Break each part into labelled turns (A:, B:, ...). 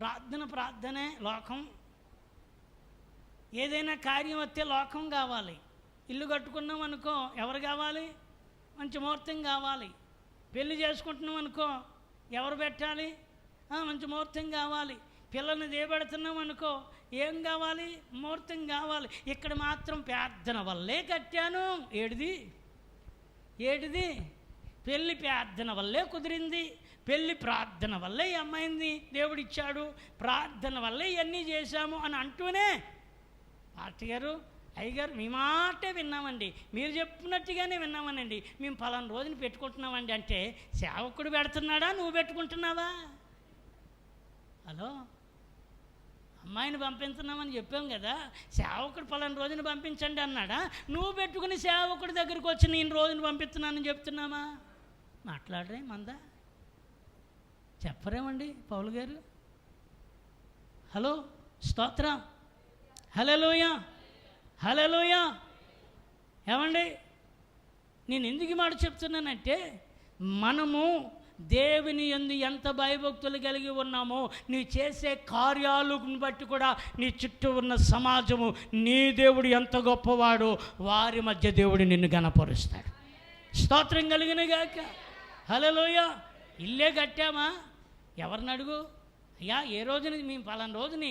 A: ప్రార్థనే లోకం. ఏదైనా కార్యం వస్తే లోకం కావాలి. ఇల్లు కట్టుకున్నాం అనుకో, ఎవరు కావాలి? మంచి ముహూర్తం కావాలి. పెళ్లి చేసుకుంటున్నాం అనుకో, ఎవరు పెట్టాలి? మంచి ముహూర్తం కావాలి. పిల్లల్ని దేబెడుతున్నాం అనుకో, ఏం కావాలి? ముహూర్తం కావాలి. ఇక్కడ మాత్రం ప్రార్థన వల్లే కట్టాను. ఏడిది పెళ్ళి ప్రార్థన వల్లే కుదిరింది. పెళ్ళి ప్రార్థన వల్లే ఈ అమ్మాయింది దేవుడిచ్చాడు, ప్రార్థన వల్లే ఇవన్నీ చేశాము అని అంటూనే, పాస్టర్ గారు, అయ్యగారు, మీ మాటే విన్నామండి, మీరు చెప్పినట్టుగానే విన్నామనండి, మేము పలానా రోజుని పెట్టుకుంటున్నామండి అంటే సేవకుడు పెడుతున్నాడా, నువ్వు పెట్టుకుంటున్నావా? హలో, అమ్మాయిని పంపిస్తున్నామని చెప్పాం కదా, సేవకుడు పలానా రోజుని పంపించండి అన్నాడా? నువ్వు పెట్టుకుని సేవకుడి దగ్గరికి వచ్చి నేను రోజుని పంపిస్తున్నానని చెప్తున్నామా? మాట్లాడరే మందా? చెప్పరేమండి పౌలు గారు? హలో, స్తోత్రం, హల్లెలూయా, హల్లెలూయా. ఏమండి, నేను ఎందుకు మాట చెప్తున్నానంటే, మనము దేవుని యందు ఎంత భయభక్తులు కలిగి ఉన్నామో, నీ చేసే కార్యాలను బట్టి కూడా నీ చుట్టూ ఉన్న సమాజము నీ దేవుడు ఎంత గొప్పవాడో వారి మధ్య దేవుడు నిన్ను గణపరుస్తాడు. స్తోత్రం కలిగిన గాక. హల్లెలూయా. ఇల్లే కట్టామా? ఎవరిని అడుగు, అయ్యా ఏ రోజుని మేము పలానా రోజుని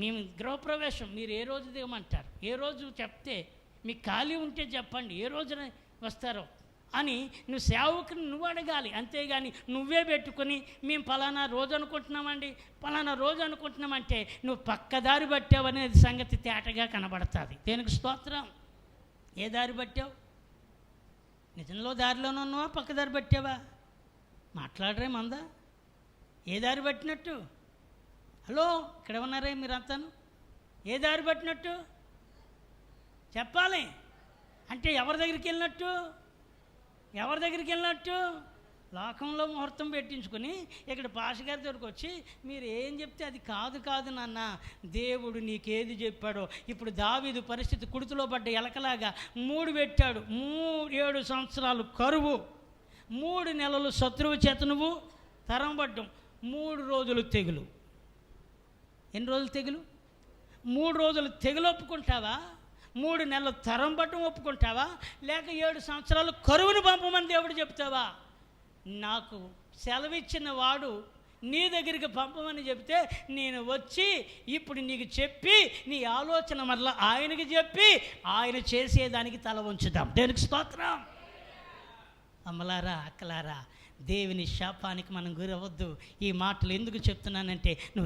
A: మేము గృహప్రవేశం, మీరు ఏ రోజు దిగమంటారు, ఏ రోజు చెప్తే మీకు ఖాళీ ఉంటే చెప్పండి, ఏ రోజున వస్తారో అని నువ్వు సేవకుని నువ్వు అడగాలి. అంతేగాని నువ్వే పెట్టుకొని మేము పలానా రోజు అనుకుంటున్నామండి, పలానా రోజు అనుకుంటున్నామంటే నువ్వు పక్కదారి పట్టావనేది సంగతి తేటగా కనబడుతుంది. దేనికి స్తోత్రం. ఏ దారి పట్టావు? నిజంలో దారిలోనే ఉన్నావా, పక్కదారి పట్టావా? మాట్లాడరే మందా? ఏ దారి పట్టినట్టు? హలో, ఇక్కడ ఉన్నారే మీరంతాను? ఏ దారి పట్టినట్టు చెప్పాలి. అంటే ఎవరి దగ్గరికి వెళ్ళినట్టు? ఎవరి దగ్గరికి వెళ్ళినట్టు? లోకంలో ముహూర్తం పెట్టించుకొని ఇక్కడ పాస్టర్ గారి దగ్గరికి వచ్చి మీరు ఏం చెప్తే అది కాదు నాన్న, దేవుడు నీకేది చెప్పాడో. ఇప్పుడు దావీదు పరిస్థితి కుడితిలో పడ్డ ఎలకలాగా 3 పెట్టాడు. 7 సంవత్సరాలు కరువు, 3 నెలలు శత్రువు చేత నువ్వు తరంబడ్డం, 3 రోజులు తెగులు. ఎన్ని రోజులు తెగులు? 3 రోజులు తెగులు ఒప్పుకుంటావా? 3 నెలలు తరంబట్టం ఒప్పుకుంటావా? లేక 7 సంవత్సరాలు కరువును పంపమని దేవుడు చెప్తావా? నాకు సెలవిచ్చిన వాడు నీ దగ్గరికి పంపమని చెప్తే నేను వచ్చి ఇప్పుడు నీకు చెప్పి నీ ఆలోచన మరలా ఆయనకి చెప్పి ఆయన చేసేదానికి తల ఉంచుదాం. దేనికి స్తోత్రం. అమ్మలారా, అక్కలారా, దేవుని శాపానికి మనం గురవద్దు. ఈ మాటలు ఎందుకు చెప్తున్నానంటే, నువ్వు